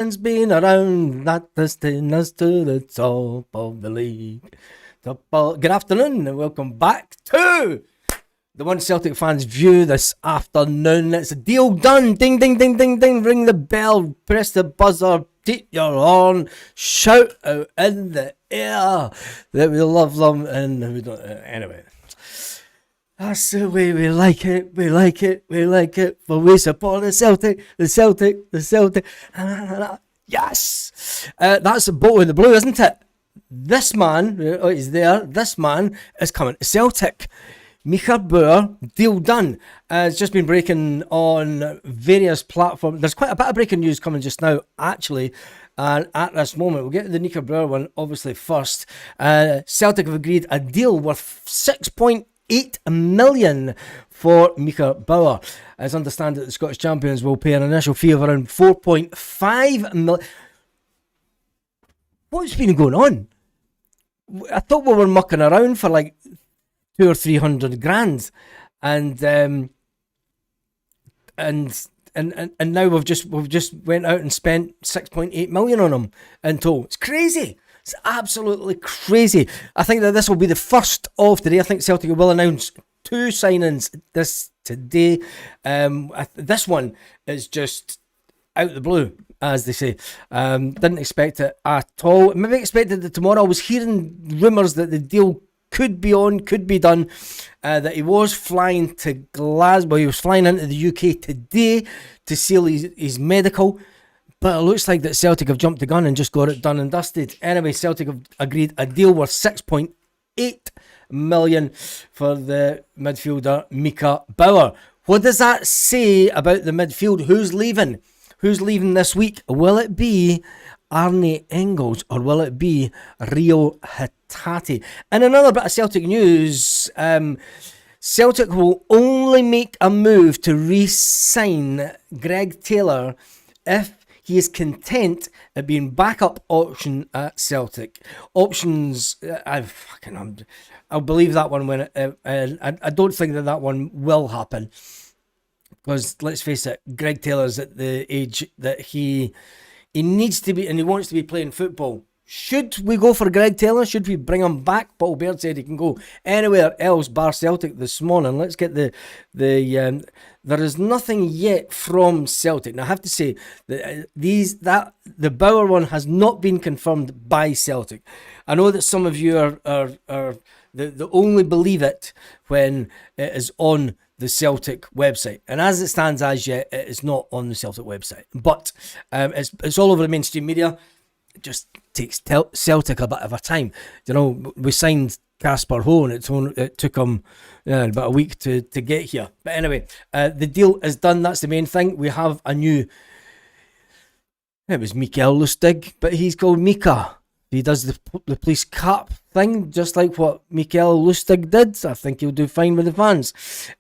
been around that destined us to the top of the league. Good afternoon and welcome back to the One Celtic Fans View this afternoon. It's a deal done. Ding, ding, ding, ding, ding. Ring the bell, press the buzzer, toot your horn, shout out in the air that we love them and we don't. Anyway. That's the way we like it, we like it, we like it. For we support the Celtic, the Celtic, the Celtic. Yes! That's the boat in the blue, isn't it? This man, he's there, this man is coming to Celtic. Mika Baur, deal done. It's just been breaking on various platforms. There's quite a bit of breaking news coming just now, actually. And at this moment, we'll get to the Mika Baur one, obviously, first. Celtic have agreed a deal worth 6.8 million for Mika Baur. As understand that the Scottish champions will pay an initial fee of around 4.5 million. What's been going on? I thought we were mucking around for like 200 or 300 grand, and now we've just went out and spent 6.8 million on him in total. It's crazy. It's absolutely crazy. I think that this will be the first of today. I think Celtic will announce 2 signings today. This one is just out the blue, as they say. Didn't expect it at all. Maybe expected it tomorrow. I was hearing rumours that the deal could be on, could be done, that he was flying to Glasgow. He was flying into the UK today to seal his medical. But it looks like that Celtic have jumped the gun and just got it done and dusted. Anyway, Celtic have agreed a deal worth 6.8 million for the midfielder Mika Baur. What does that say about the midfield? Who's leaving? Who's leaving this week? Will it be Arne Engels or will it be Reo Hatate? And another bit of Celtic news, Celtic will only make a move to re-sign Greg Taylor if he is content at being backup option at Celtic. Options, I'll believe that one when I don't think that one will happen. Because let's face it, Greg Taylor's at the age that he needs to be and he wants to be playing football. Should we go for Greg Taylor? Should we bring him back? Paul Baird said he can go anywhere else bar Celtic this morning. Let's get the there is nothing yet from Celtic. Now I have to say that the Baur one has not been confirmed by Celtic. I know that some of you are the only believe it when it is on the Celtic website, and as it stands as yet, it is not on the Celtic website. But it's all over the mainstream media. It just takes Celtic a bit of a time. You know, we signed Casper Ho and it took him about a week to get here. But anyway, the deal is done. That's the main thing. We have a new. It was Mikael Lustig, but he's called Mika. He does the police cap thing, just like what Mikael Lustig did. I think he'll do fine with the fans.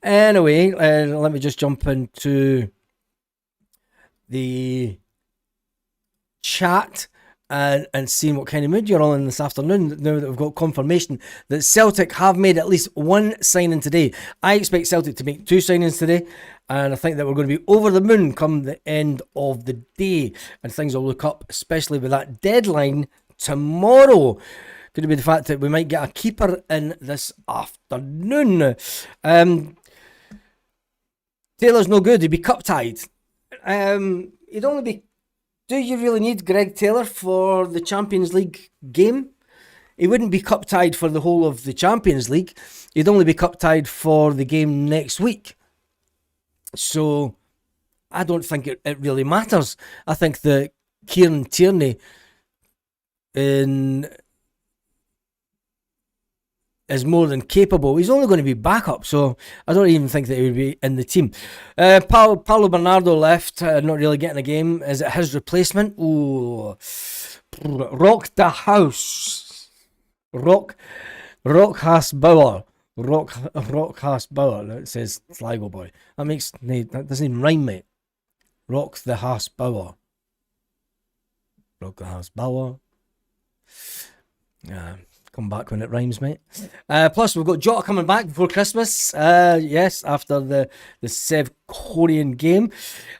Anyway, let me just jump into the chat and seeing what kind of mood you're all in this afternoon now that we've got confirmation that Celtic have made at least 1 signing today. I expect Celtic to make 2 signings today, and I think that we're going to be over the moon come the end of the day, and things will look up, especially with that deadline tomorrow. Could it be the fact that we might get a keeper in this afternoon? Taylor's no good. He'd be cup tied. He'd only be. Do you really need Greg Taylor for the Champions League game? He wouldn't be cup tied for the whole of the Champions League. He'd only be cup tied for the game next week. So I don't think it really matters. I think that Kieran Tierney is more than capable. He's only going to be backup, so I don't even think that he would be in the team. Paulo Bernardo left, not really getting a game. Is it his replacement? Ooh, Rock the House. Rock Has Bauer. Rock Has Bauer. It says Sligo boy. That doesn't even rhyme, mate. Rock the Has Bauer. Rock the Has Bauer. Come come back when it rhymes, mate. Plus, we've got Jota coming back before Christmas. Yes, after the South Korean game.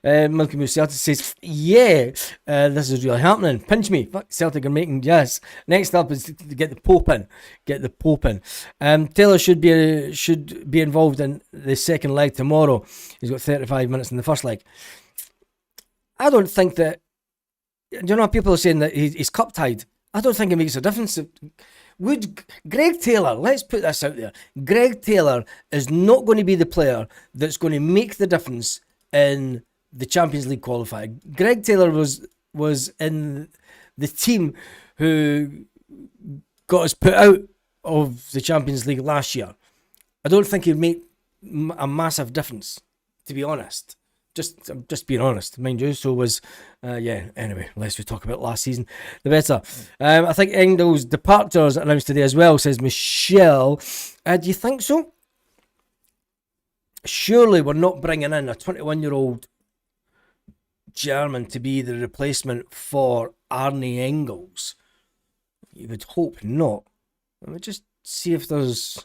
Milky Moose Celtic says, yeah, this is really happening. Pinch me. Fuck, Celtic are making yes. Next up is to get the Pope in. Taylor should be involved in the second leg tomorrow. He's got 35 minutes in the first leg. I don't think that. You know, people are saying that he's cup tied. I don't think it makes a difference. Would Greg Taylor, let's put this out there, Greg Taylor is not going to be the player that's going to make the difference in the Champions League qualifier. Greg Taylor was in the team who got us put out of the Champions League last year. I don't think he'd make a massive difference, to be honest. Just being honest, mind you. So was, anyway, less we talk about last season, the better. I think Engels' departure is announced today as well, says Michelle. Do you think so? Surely we're not bringing in a 21-year-old German to be the replacement for Arne Engels. You would hope not. Let me just see if there's...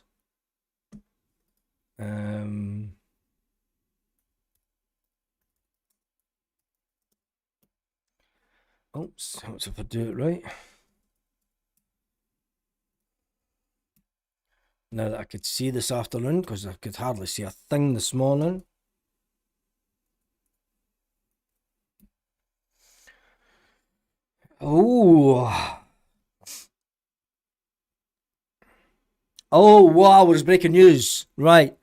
Oops, if I do it right. Now that I could see this afternoon, because I could hardly see a thing this morning. Oh, wow, there's breaking news. Right.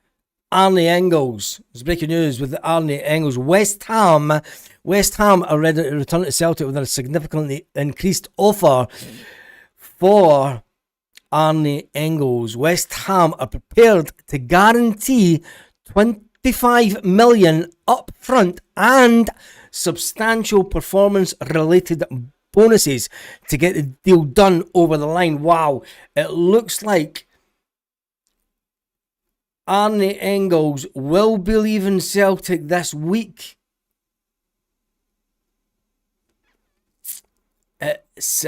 Arne Engels. There's breaking news with Arne Engels. West Ham are ready to return to Celtic with a significantly increased offer for Arne Engels. West Ham are prepared to guarantee 25 million up front and substantial performance-related bonuses to get the deal done over the line. Wow, it looks like Arne Engels will be leaving Celtic this week. It's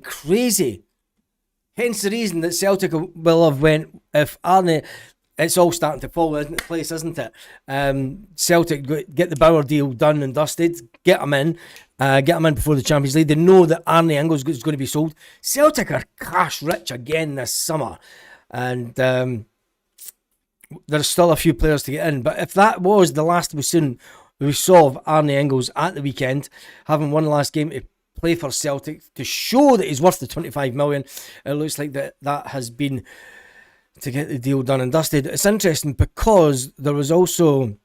crazy. Hence the reason that Celtic will have went, if Arne, it's all starting to fall into place, isn't it? Celtic get the Baur deal done and dusted, get them in before the Champions League. They know that Arne Engels is going to be sold. Celtic are cash rich again this summer, and there's still a few players to get in. But if that was the last we saw of Arne Engels at the weekend, having one last game to play for Celtic to show that he's worth the 25 million, it looks like that has been to get the deal done and dusted. It's interesting because there was also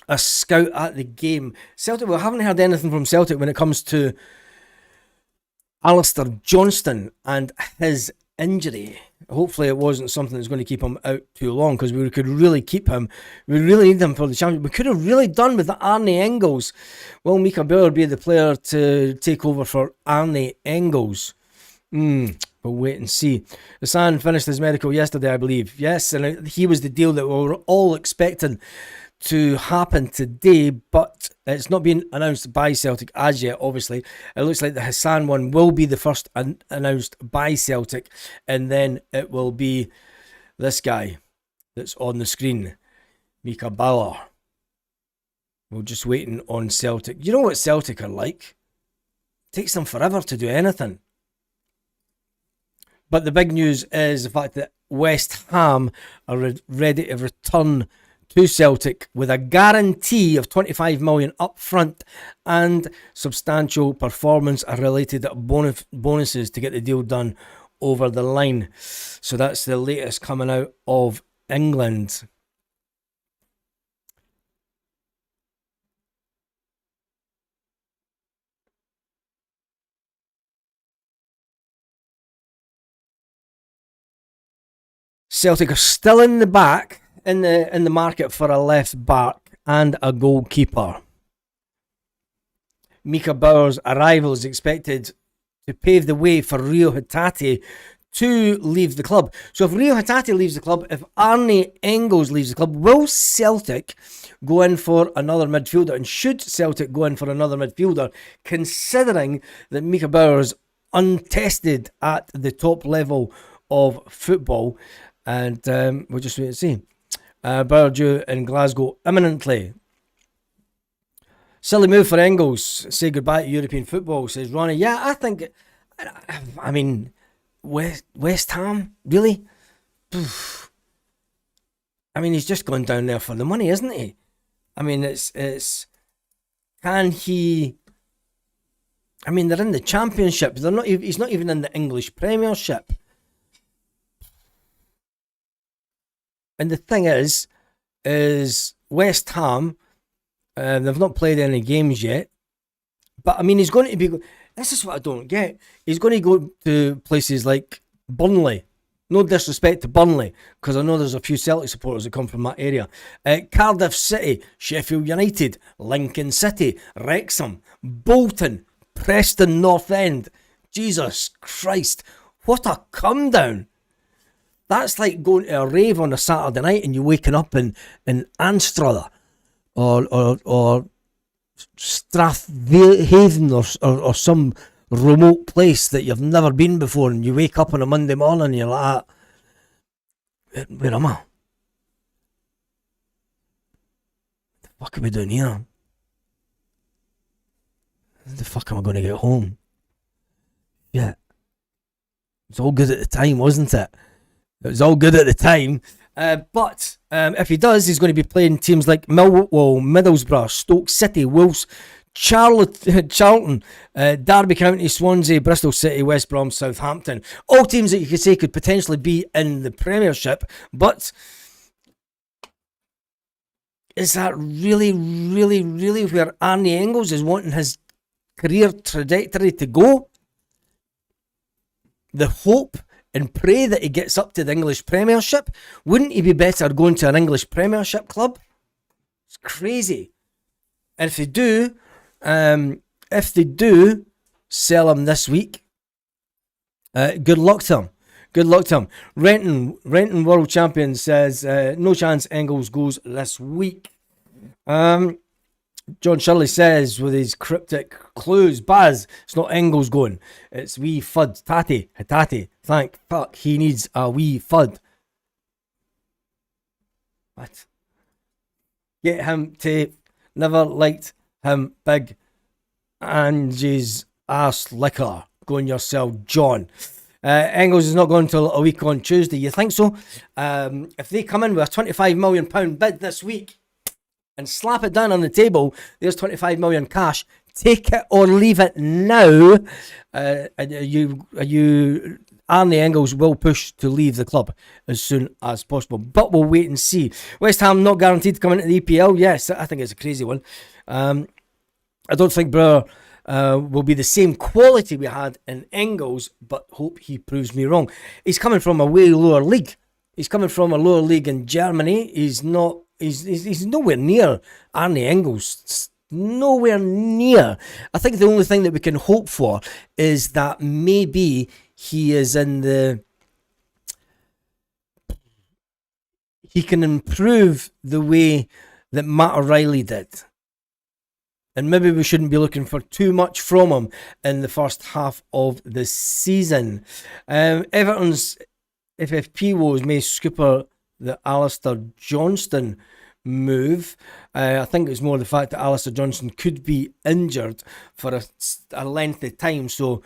a scout at the game. Celtic, we haven't heard anything from Celtic when it comes to Alistair Johnston and his injury. Hopefully it wasn't something that's going to keep him out too long, because we could really keep him. We really need him for the championship. We could have really done with the Arne Engels. Will Mika Baur be the player to take over for Arne Engels? We'll wait and see. Hassan finished his medical yesterday, I believe. Yes, and he was the deal that we were all expecting to happen today, but it's not been announced by Celtic as yet, obviously. It looks like the Hassan one will be the first announced by Celtic, and then it will be this guy that's on the screen, Mika Baur. We're just waiting on Celtic. You know what Celtic are like? It takes them forever to do anything. But the big news is the fact that West Ham are ready to return to Celtic with a guarantee of 25 million up front and substantial performance-related bonuses to get the deal done over the line. So that's the latest coming out of England. Celtic are still in the back in the market for a left back and a goalkeeper. Mika Baur's arrival is expected to pave the way for Reo Hatate to leave the club. So if Reo Hatate leaves the club, if Arne Engels leaves the club, will Celtic go in for another midfielder? And should Celtic go in for another midfielder, considering that Mika Baur is untested at the top level of football, and we'll just wait and see. Baur due in Glasgow imminently. Silly move for Engels. Say goodbye to European football, says Ronnie. Yeah, I think. I mean, West Ham, really? I mean, he's just gone down there for the money, isn't he? I mean, it's. Can he? I mean, they're in the Championship. They're not. He's not even in the English Premiership. And the thing is West Ham. They've not played any games yet, but I mean, he's going to be. This is what I don't get. He's going to go to places like Burnley. No disrespect to Burnley, because I know there's a few Celtic supporters that come from that area. Cardiff City, Sheffield United, Lincoln City, Wrexham, Bolton, Preston North End. Jesus Christ, what a come down! That's like going to a rave on a Saturday night and you waking up in Anstruther or Strathaven or some remote place that you've never been before, and you wake up on a Monday morning and you're like, where am I? What the fuck are we doing here? How the fuck am I going to get home? Yeah. It's all good at the time, wasn't it? It was all good at the time. But if he does, he's going to be playing teams like Millwall, Middlesbrough, Stoke City, Wolves, Charlton, Derby County, Swansea, Bristol City, West Brom, Southampton. All teams that you could say could potentially be in the Premiership. But is that really, really, really where Arne Engels is wanting his career trajectory to go? The hope and pray that he gets up to the English Premiership. Wouldn't he be better going to an English Premiership club? It's crazy. And if they do sell him this week, good luck to him. Good luck to him. Renton World Champion says no chance Engels goes this week. John Shirley says with his cryptic clues, Baz, it's not Engels going, it's wee Fud. Hatate, thank fuck, he needs a wee Fud. What? Get him tape. Never liked him big. Angie's ass liquor. Go on yourself, John. Engels is not going until a week on Tuesday. You think so? If they come in with a £25 million bid this week, and slap it down on the table, there's 25 million cash. Take it or leave it now. Arne Engels will push to leave the club as soon as possible. But we'll wait and see. West Ham not guaranteed to come into the EPL. Yes, I think it's a crazy one. I don't think Baur will be the same quality we had in Engels, but hope he proves me wrong. He's coming from a way lower league. He's coming from a lower league in Germany. He's nowhere near Arne Engels. Nowhere near. I think the only thing that we can hope for is that maybe he is he can improve the way that Matt O'Reilly did. And maybe we shouldn't be looking for too much from him in the first half of the season. Everton's FFP woes may scupper the Alistair Johnston move. I think it's more the fact that Alistair Johnston could be injured for a lengthy time, so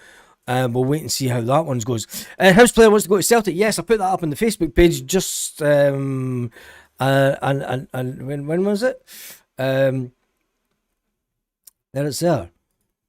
we'll wait and see how that one goes. Hibs player wants to go to Celtic. Yes, I put that up on the Facebook page just and when was it? There it's there.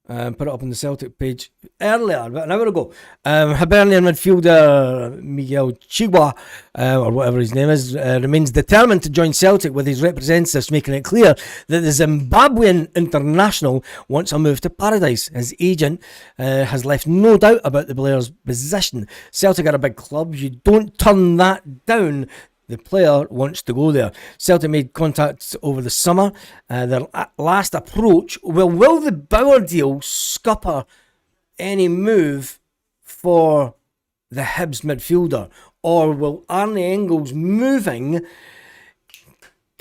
Put it up on the Celtic page earlier, about an hour ago. Hibernian midfielder Miguel Chaiwa, or whatever his name is, remains determined to join Celtic, with his representatives making it clear that the Zimbabwean international wants a move to paradise. His agent has left no doubt about the player's position. Celtic are a big club. You don't turn that down. The player wants to go there. Celtic made contact over the summer. Their last approach, will the Baur deal scupper any move for the Hibs midfielder? Or will Arne Engels moving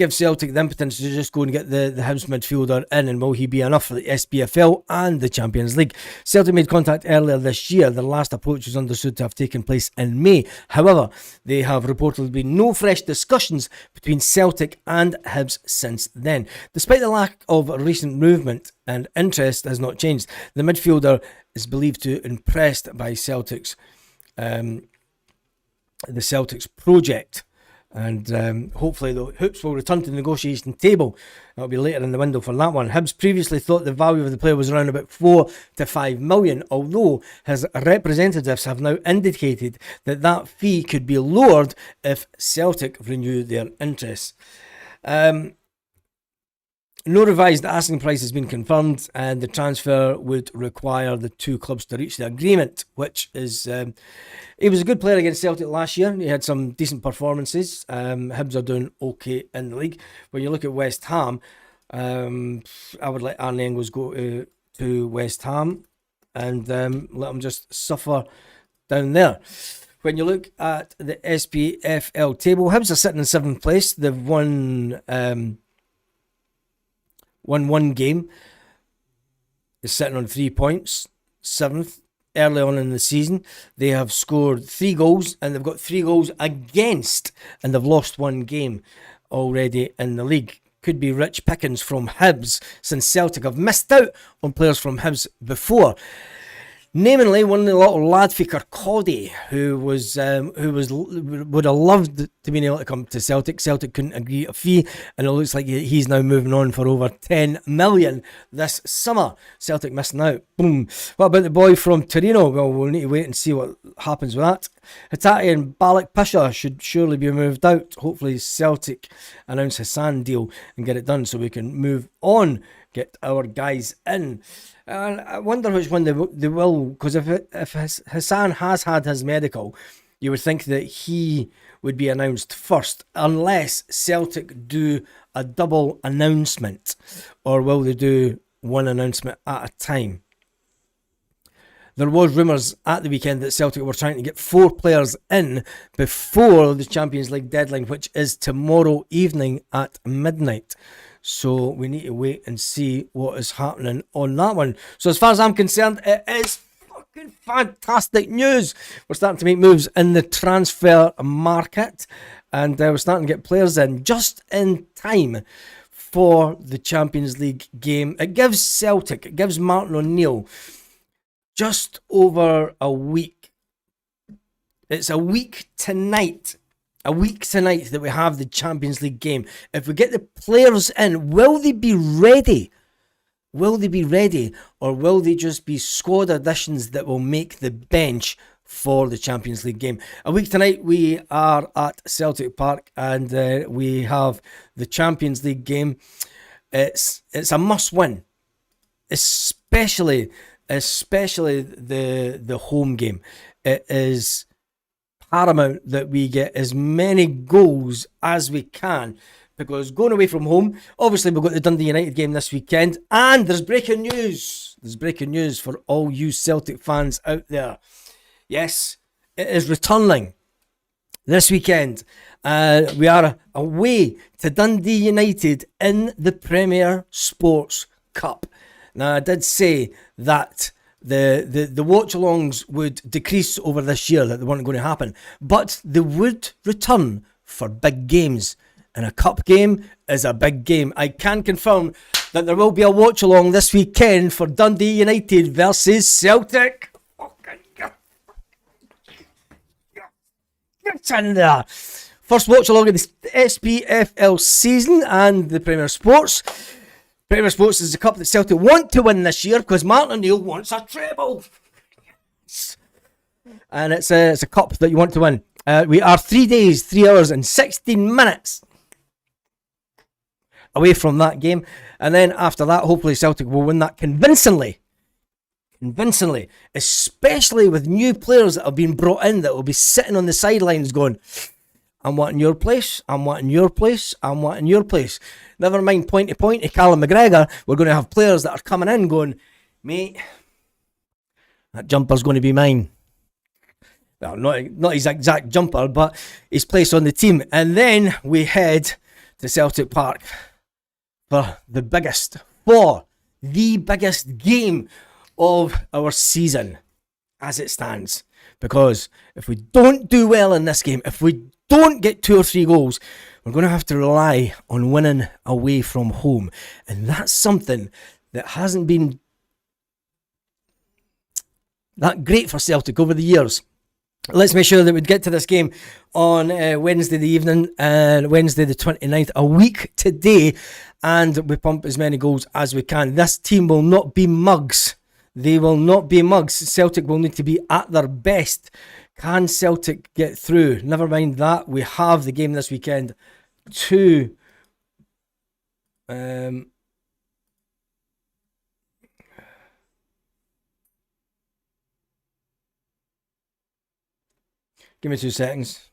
give Celtic the impotence to just go and get the Hibs midfielder in, and will he be enough for the SPFL and the Champions League? Celtic made contact earlier this year. Their last approach was understood to have taken place in May. However, there have reportedly been no fresh discussions between Celtic and Hibs since then. Despite the lack of recent movement and interest has not changed, the midfielder is believed to impressed by Celtic's project. And hopefully the Hoops will return to the negotiation table. That'll be later in the window for that one. Hibs previously thought the value of the player was around about 4 to 5 million, although his representatives have now indicated that that fee could be lowered if Celtic renew their interest. No revised asking price has been confirmed, and the transfer would require the two clubs to reach the agreement, which is... he was a good player against Celtic last year. He had some decent performances. Hibs are doing okay in the league. When you look at West Ham, I would let Arne Engels go to West Ham and let him just suffer down there. When you look at the SPFL table, Hibs are sitting in 7th place. They've won one game. They're sitting on 3 points, 7th. Early on in the season, they have scored 3 goals, and they've got 3 goals against, and they've lost 1 game already in the league. Could be rich pickings from Hibs, since Celtic have missed out on players from Hibs before. Namely, one of the little lad for Kirkcaldy, who would have loved to be able to come to Celtic. Celtic couldn't agree a fee, and it looks like he's now moving on for over 10 million this summer. Celtic missing out. Boom. What about the boy from Torino? Well, we'll need to wait and see what happens with that. Hatate and Balak Pisha should surely be moved out. Hopefully Celtic announce a Hassan deal and get it done so we can move on, get our guys in. And I wonder which one they will, because if Hassan has had his medical, you would think that he would be announced first, unless Celtic do a double announcement, or will they do one announcement at a time? There was rumours at the weekend that Celtic were trying to get 4 players in before the Champions League deadline, which is tomorrow evening at midnight. So we need to wait and see what is happening on that one. So as far as I'm concerned, it is fucking fantastic news. We're starting to make moves in the transfer market, and we're starting to get players in just in time for the Champions League game. It gives Celtic, it gives Martin O'Neill just over a week. It's a week tonight that we have the Champions League game. If we get the players in, will they be ready? Will they be ready, or will they just be squad additions that will make the bench for the Champions League game? A week tonight we are at Celtic Park, and we have the Champions League game. It's a must win, especially the home game. It is paramount that we get as many goals as we can, because going away from home, obviously we've got the Dundee United game this weekend, and there's breaking news for all you Celtic fans out there. Yes, it is returning this weekend. We are away to Dundee United in the Premier Sports Cup. Now, I did say that the watch-alongs would decrease over this year, that they weren't going to happen, but they would return for big games, and a cup game is a big game. I can confirm that there will be a watch-along this weekend for Dundee United versus Celtic. Get in there. First watch-along of the SPFL season and the Premier Sports. Premier Sports is a cup that Celtic want to win this year, because Martin O'Neill wants a treble. And it's a cup that you want to win. We are 3 days, 3 hours and 16 minutes away from that game. And then after that, hopefully Celtic will win that convincingly. Especially with new players that have been brought in that will be sitting on the sidelines going, I'm wanting your place, I'm wanting your place, I'm wanting your place. Never mind point to point to Callum McGregor, we're going to have players that are coming in going, mate, that jumper's going to be mine. Well, not his exact jumper, but his place on the team. And then we head to Celtic Park for the biggest game of our season as it stands. Because if we don't do well in this game, if we don't get 2 or 3 goals, we're going to have to rely on winning away from home. And that's something that hasn't been that great for Celtic over the years. Let's make sure that we get to this game on Wednesday the evening, Wednesday the 29th, a week today, and we pump as many goals as we can. This team will not be mugs. They will not be mugs. Celtic will need to be at their best. Can Celtic get through? Never mind that. We have the game this weekend to give me 2 seconds.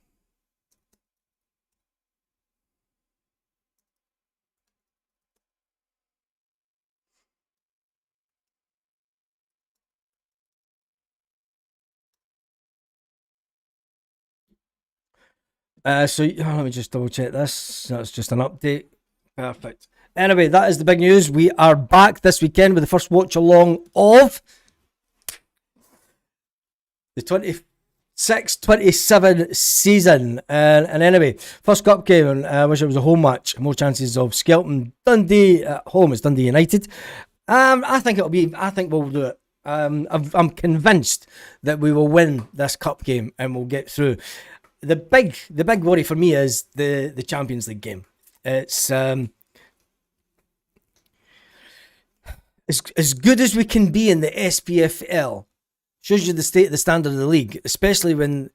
So let me just double check this. That's just an update. Perfect. Anyway, that is the big news. We are back this weekend with the first watch along of the 26-27 season. And anyway, first cup game. I wish it was a home match. More chances of Skelton. Dundee at home. It's Dundee United. I think we'll do it. I'm convinced that we will win this cup game and we'll get through. The big worry for me is the Champions League game. It's as good as we can be in the SPFL. Shows you the state of the standard of the league, especially when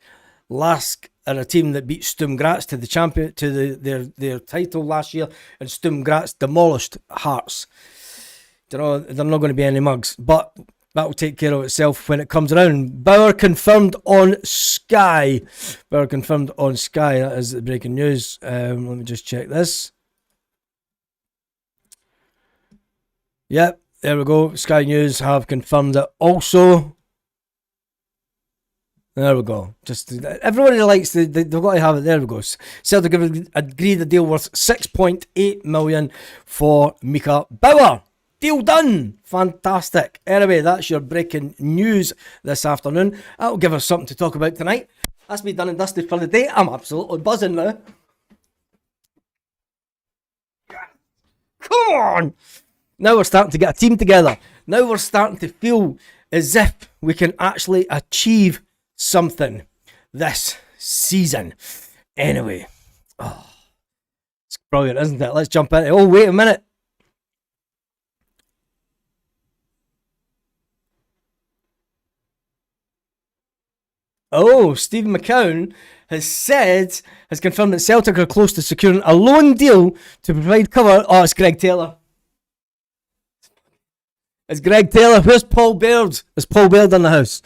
Lask are a team that beat Sturm Graz to the champion their title last year, and Sturm Graz demolished Hearts. They're not going to be any mugs, but that will take care of itself when it comes around. Baur confirmed on Sky. That is the breaking news. Let me just check this. Yep, there we go. Sky News have confirmed it also. There we go. Just everybody likes they've got to have it. There we go. Celtic have agreed a deal worth 6.8 million for Mika Baur. Deal done. Fantastic. Anyway, that's your breaking news this afternoon. That'll give us something to talk about tonight. That's me done and dusted for the day. I'm absolutely buzzing now. Come on. Now we're starting to get a team together. Now we're starting to feel as if we can actually achieve something this season. Anyway. It's brilliant, isn't it? Let's jump in. Oh, wait a minute. Oh, Stephen McCown has confirmed that Celtic are close to securing a loan deal to provide cover. Oh, it's Greg Taylor. It's Greg Taylor. Where's Paul Baird? Is Paul Baird in the house?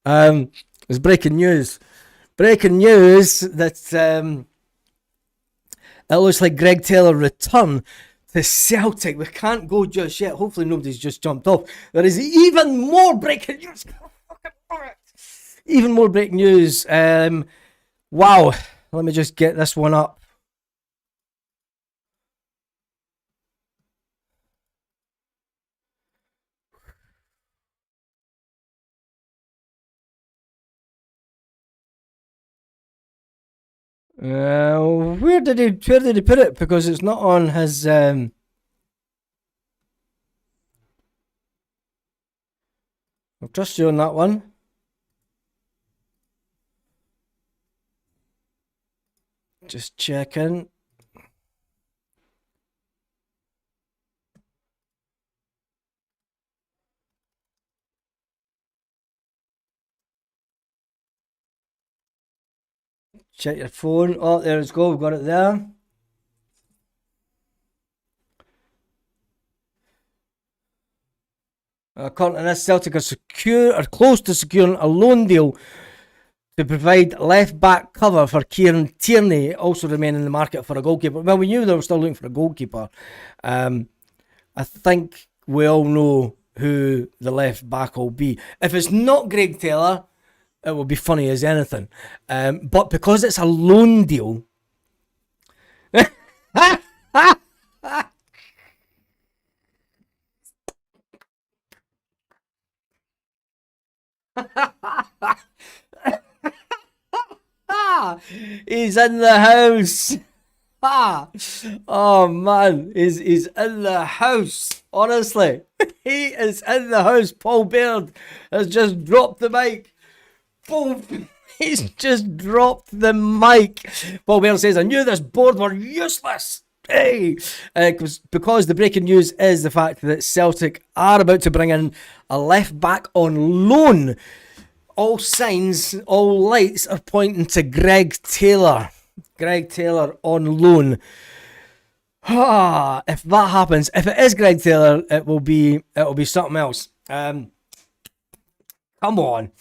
It's breaking news. Breaking news that it looks like Greg Taylor return to Celtic. We can't go just yet. Hopefully nobody's just jumped off. There is even more breaking news. Even more breaking news. Wow. Let me just get this one up. Where did he put it? Because it's not on his. I'll trust you on that one. Just checking. Check your phone. Oh, there it's go. We've got it there. According to this, Celtic are close to securing a loan deal to provide left-back cover for Kieran Tierney, also remain in the market for a goalkeeper. Well, we knew they were still looking for a goalkeeper. I think we all know who the left-back will be. If it's not Greg Taylor, it will be funny as anything. But because it's a loan deal... He's in the house. Oh man, he's in the house. Honestly, he is in the house. Paul Baird has just dropped the mic. Boom. He's just dropped the mic. Paul Baird says, I knew this board were useless. Hey, because the breaking news is the fact that Celtic are about to bring in a left back on loan. All signs, all lights are pointing to Greg Taylor. Greg Taylor on loan. If that happens, if it is Greg Taylor, it'll be something else. Come on.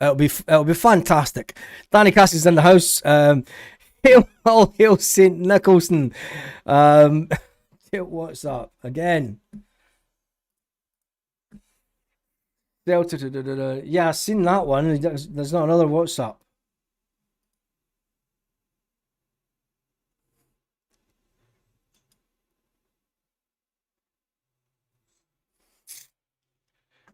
It'll be fantastic. Danny Cassie's in the house. Hail St. Nicholson. What's up again? Delta. Yeah, I've seen that one. There's not another WhatsApp.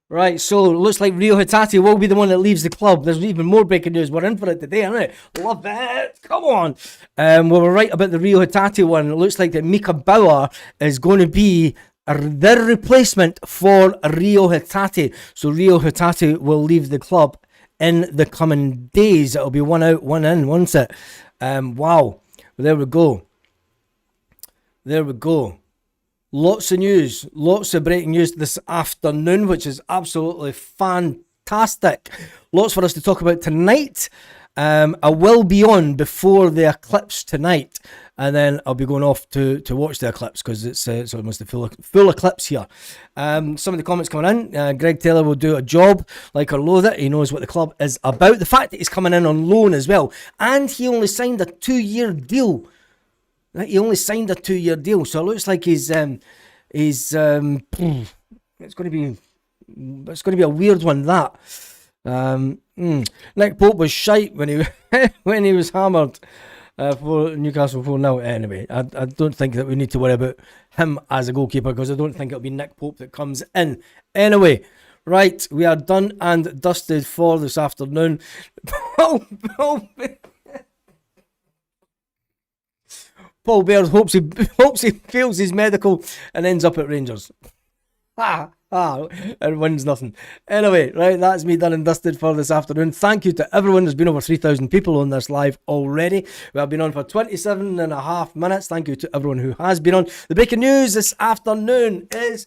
Right, so it looks like Reo Hatate will be the one that leaves the club. There's even more breaking news. We're in for it today, aren't we? Love it. Come on. We were right about the Reo Hatate one. It looks like that Mika Baur is going to be their replacement for Reo Hatate. So Reo Hatate will leave the club in the coming days. It'll be one out, one in, won't it? Wow. There we go. There we go. Lots of news, lots of breaking news this afternoon, which is absolutely fantastic. Lots for us to talk about tonight. I will be on before the eclipse tonight, and then I'll be going off to watch the eclipse because it's almost a full eclipse here. Some of the comments coming in. Greg Taylor will do a job like or loathe it. He knows what the club is about. The fact that he's coming in on loan as well, and he only signed a 2-year deal. He only signed a 2-year deal, so it looks like it's going to be a weird one. That Nick Pope was shite when he was hammered for Newcastle 4-0. Anyway, I don't think that we need to worry about him as a goalkeeper because I don't think it'll be Nick Pope that comes in. Anyway, right, we are done and dusted for this afternoon. Paul Baird hopes he fails his medical and ends up at Rangers. And wins nothing. Anyway, right, that's me done and dusted for this afternoon. Thank you to everyone. There's been over 3,000 people on this live already. We have been on for 27 and a half minutes. Thank you to everyone who has been on. The breaking news this afternoon is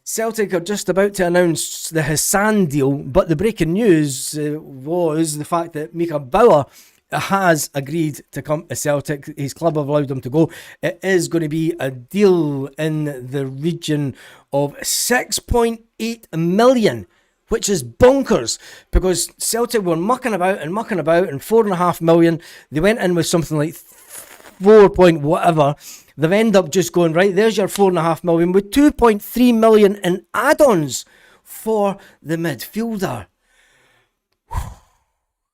Celtic are just about to announce the Hassan deal, but the breaking news was the fact that Mika Baur has agreed to come to Celtic. His club have allowed him to go. It is going to be a deal in the region of 6.8 million, which is bonkers because Celtic were mucking about and 4.5 million. They went in with something like 4 point whatever. They've ended up just going, right, there's your 4.5 million with 2.3 million in add-ons for the midfielder.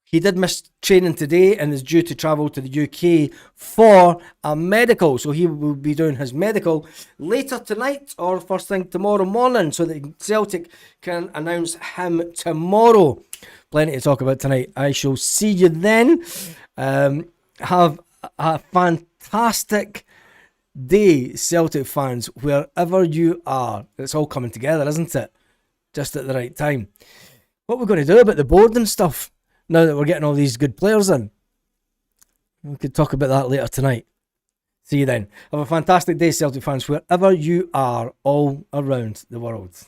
He did miss training today and is due to travel to the UK for a medical. So he will be doing his medical later tonight or first thing tomorrow morning so that Celtic can announce him tomorrow. Plenty to talk about tonight. I shall see you then. Have a fantastic day, Celtic fans, wherever you are. It's all coming together, isn't it? Just at the right time. What we're going to do about the board and stuff now that we're getting all these good players in. We could talk about that later tonight. See you then. Have a fantastic day, Celtic fans, wherever you are all around the world.